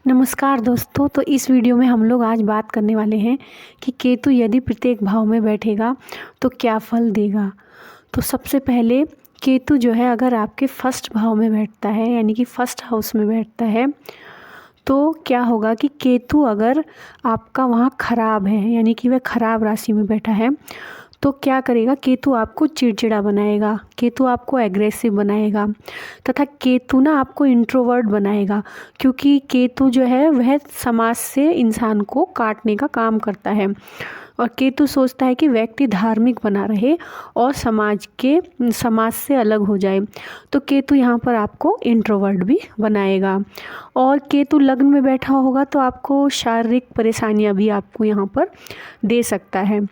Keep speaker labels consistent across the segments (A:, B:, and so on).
A: नमस्कार दोस्तों। तो इस वीडियो में हम लोग आज बात करने वाले हैं कि केतु यदि प्रत्येक भाव में बैठेगा तो क्या फल देगा। तो सबसे पहले केतु जो है अगर आपके फर्स्ट भाव में बैठता है यानी कि फर्स्ट हाउस में बैठता है तो क्या होगा कि केतु अगर आपका वहाँ खराब है यानी कि वह खराब राशि में बैठा है तो क्या करेगा, केतु आपको चिड़चिड़ा बनाएगा, केतु आपको एग्रेसिव बनाएगा तथा केतु ना आपको इंट्रोवर्ट बनाएगा, क्योंकि केतु जो है वह समाज से इंसान को काटने का काम करता है और केतु सोचता है कि व्यक्ति धार्मिक बना रहे और समाज से अलग हो जाए। तो केतु यहाँ पर आपको इंट्रोवर्ट भी बनाएगा। और केतु लग्न में बैठा होगा तो आपको शारीरिक परेशानियाँ भी आपको यहाँ पर दे सकता है।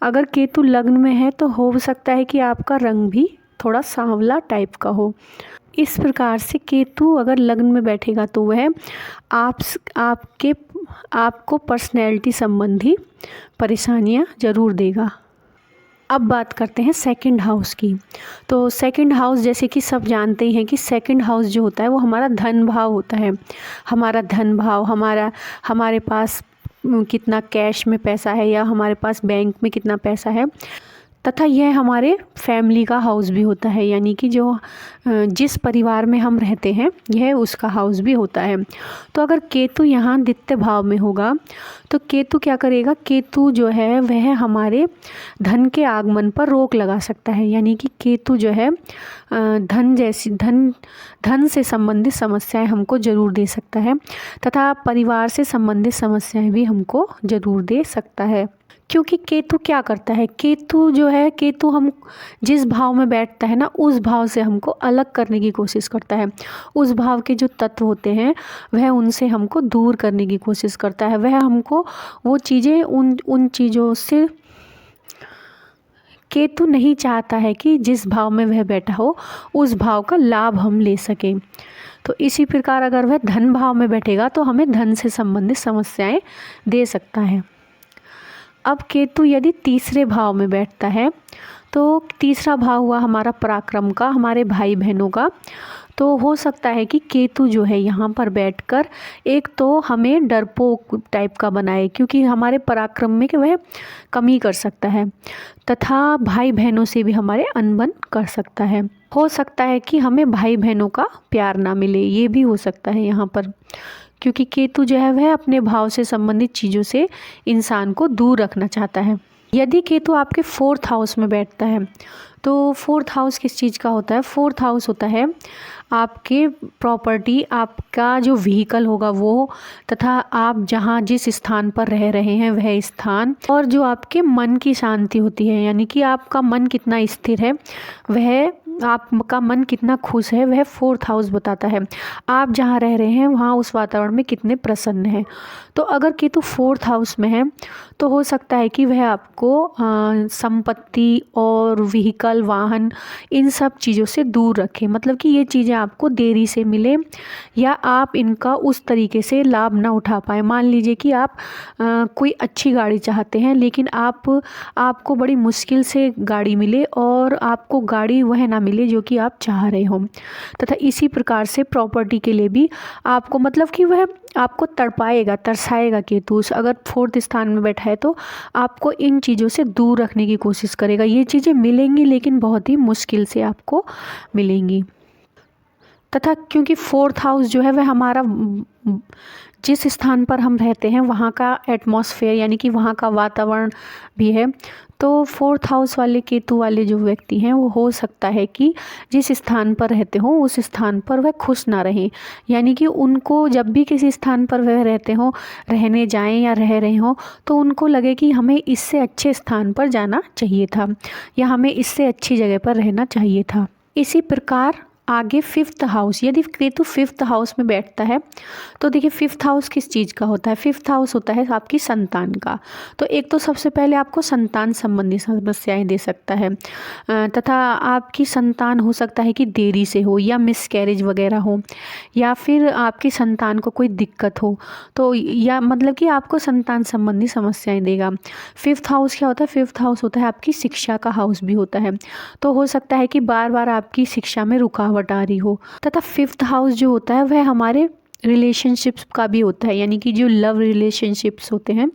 A: अगर केतु लग्न में है तो हो सकता है कि आपका रंग भी थोड़ा सांवला टाइप का हो। इस प्रकार से केतु अगर लग्न में बैठेगा तो वह आपको पर्सनैलिटी संबंधी परेशानियां ज़रूर देगा। अब बात करते हैं सेकंड हाउस की। तो सेकंड हाउस जैसे कि सब जानते ही हैं कि सेकंड हाउस जो होता है वो हमारा धन भाव होता है। हमारा धन भाव हमारे पास कितना कैश में पैसा है या हमारे पास बैंक में कितना पैसा है, तथा यह हमारे फैमिली का हाउस भी होता है, यानी कि जिस परिवार में हम रहते हैं यह उसका हाउस भी होता है। तो अगर केतु यहाँ द्वितीय भाव में होगा तो केतु क्या करेगा, केतु जो है वह हमारे धन के आगमन पर रोक लगा सकता है, यानी कि केतु जो है धन से संबंधित समस्याएं हमको ज़रूर दे सकता है तथा परिवार से संबंधित समस्याएं भी हमको ज़रूर दे सकता है। क्योंकि केतु क्या करता है, केतु हम जिस भाव में बैठता है ना उस भाव से हमको अलग करने की कोशिश करता है। उस भाव के जो तत्व होते हैं वह उनसे हमको दूर करने की कोशिश करता है। वह हमको वो चीज़ें उन चीज़ों से केतु नहीं चाहता है कि जिस भाव में वह बैठा हो उस भाव का लाभ हम ले सकें। तो इसी प्रकार अगर वह धन भाव में बैठेगा तो हमें धन से संबंधित समस्याएं दे सकता है। अब केतु यदि तीसरे भाव में बैठता है तो तीसरा भाव हुआ हमारा पराक्रम का, हमारे भाई बहनों का। तो हो सकता है कि केतु जो है यहाँ पर बैठकर एक तो हमें डरपोक टाइप का बनाए, क्योंकि हमारे पराक्रम में कि वह कमी कर सकता है तथा भाई बहनों से भी हमारे अनबन कर सकता है। हो सकता है कि हमें भाई बहनों का प्यार ना मिले, ये भी हो सकता है यहाँ पर, क्योंकि केतु जो है वह अपने भाव से संबंधित चीज़ों से इंसान को दूर रखना चाहता है। यदि केतु आपके फोर्थ हाउस में बैठता है तो फोर्थ हाउस किस चीज़ का होता है, फोर्थ हाउस होता है आपके प्रॉपर्टी, आपका जो व्हीकल होगा वो, तथा आप जिस स्थान पर रह रहे हैं वह स्थान, और जो आपके मन की शांति होती है, यानी कि आपका मन कितना स्थिर है, वह आपका मन कितना खुश है, वह फोर्थ हाउस बताता है। आप जहाँ रह रहे हैं वहाँ उस वातावरण में कितने प्रसन्न हैं। तो अगर केतु फोर्थ हाउस में है तो हो सकता है कि वह आपको संपत्ति और व्हीकल, वाहन, इन सब चीज़ों से दूर रखे, मतलब कि ये चीज़ें आपको देरी से मिले या आप इनका उस तरीके से लाभ ना उठा पाए। मान लीजिए कि आप कोई अच्छी गाड़ी चाहते हैं लेकिन आपको बड़ी मुश्किल से गाड़ी मिले और आपको गाड़ी वह ना मिले जो कि आप चाह रहे हो। तथा इसी प्रकार से प्रॉपर्टी के लिए भी आपको, मतलब कि वह आपको तड़पाएगा, तरसाएगा केतु। अगर फोर्थ स्थान में बैठा है तो आपको इन चीज़ों से दूर रखने की कोशिश करेगा। ये चीज़ें मिलेंगी लेकिन बहुत ही मुश्किल से आपको मिलेंगी। तथा क्योंकि फोर्थ हाउस जो है वह हमारा जिस स्थान पर हम रहते हैं वहाँ का एटमॉस्फेयर, यानी कि वहाँ का वातावरण भी है। तो फोर्थ हाउस वाले केतु वाले जो व्यक्ति हैं वो हो सकता है कि जिस स्थान पर रहते हो उस स्थान पर वह खुश ना रहें, यानी कि उनको जब भी किसी स्थान पर वह रहते हो, रहने जाएं या रह रहे हो, तो उनको लगे कि हमें इससे अच्छे स्थान पर जाना चाहिए था या हमें इससे अच्छी जगह पर रहना चाहिए था। इसी प्रकार आगे फिफ्थ हाउस, यदि केतु फिफ्थ हाउस में बैठता है तो देखिए फिफ्थ हाउस किस चीज़ का होता है, फिफ्थ हाउस होता है आपकी संतान का। तो एक तो सबसे पहले आपको संतान संबंधी समस्याएं दे सकता है तथा आपकी संतान हो सकता है कि देरी से हो या मिसकैरेज वगैरह हो, या फिर आपकी संतान को कोई दिक्कत हो, तो या मतलब कि आपको संतान संबंधी समस्याएं देगा। फिफ्थ हाउस क्या होता है, फिफ्थ हाउस होता है आपकी शिक्षा का हाउस भी होता है। तो हो सकता है कि बार बार आपकी शिक्षा में रुकावट आ रही हो। तथा फिफ्थ हाउस जो होता है वह हमारे रिलेशनशिप्स का भी होता है, यानी कि जो लव रिलेशनशिप्स होते हैं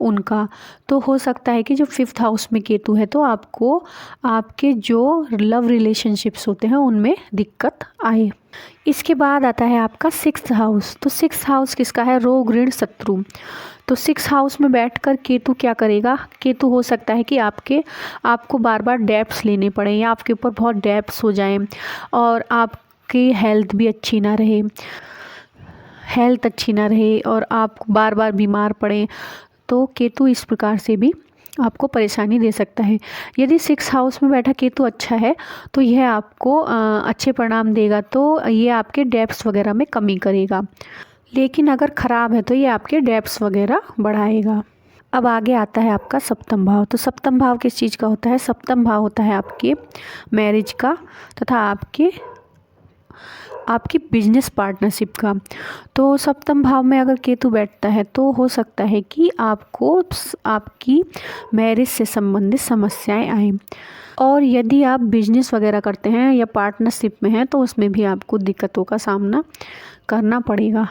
A: उनका। तो हो सकता है कि जो 5th हाउस में केतु है तो आपको आपके जो लव रिलेशनशिप्स होते हैं उनमें दिक्कत आए। इसके बाद आता है आपका 6th हाउस। तो 6th हाउस किसका है? रोग, ऋण, शत्रु। तो 6th हाउस में बैठकर केतु क्या करेगा? केतु हो सकता है कि आपको बार बार डेब्ट्स लेने पड़े या आपके ऊपर बहुत डेब्ट्स हो जाएं और आपकी हेल्थ अच्छी ना रहे और आप बार बार बीमार पड़े। तो केतु इस प्रकार से भी आपको परेशानी दे सकता है। यदि 6th हाउस में बैठा केतु अच्छा है तो यह आपको अच्छे परिणाम देगा, तो ये आपके डेब्ट्स वगैरह में कमी करेगा। लेकिन अगर ख़राब है तो ये आपके डेब्ट्स वगैरह बढ़ाएगा। अब आगे आता है आपका 7वां भाव। तो 7वां भाव किस चीज़ का होता है? 7वां भाव होता है आपके मैरिज का तथा आपकी बिजनेस पार्टनरशिप का। तो 7वां भाव में अगर केतु बैठता है तो हो सकता है कि आपको आपकी मैरिज से संबंधित समस्याएं आएँ, और यदि आप बिजनेस वगैरह करते हैं या पार्टनरशिप में हैं तो उसमें भी आपको दिक्कतों का सामना करना पड़ेगा।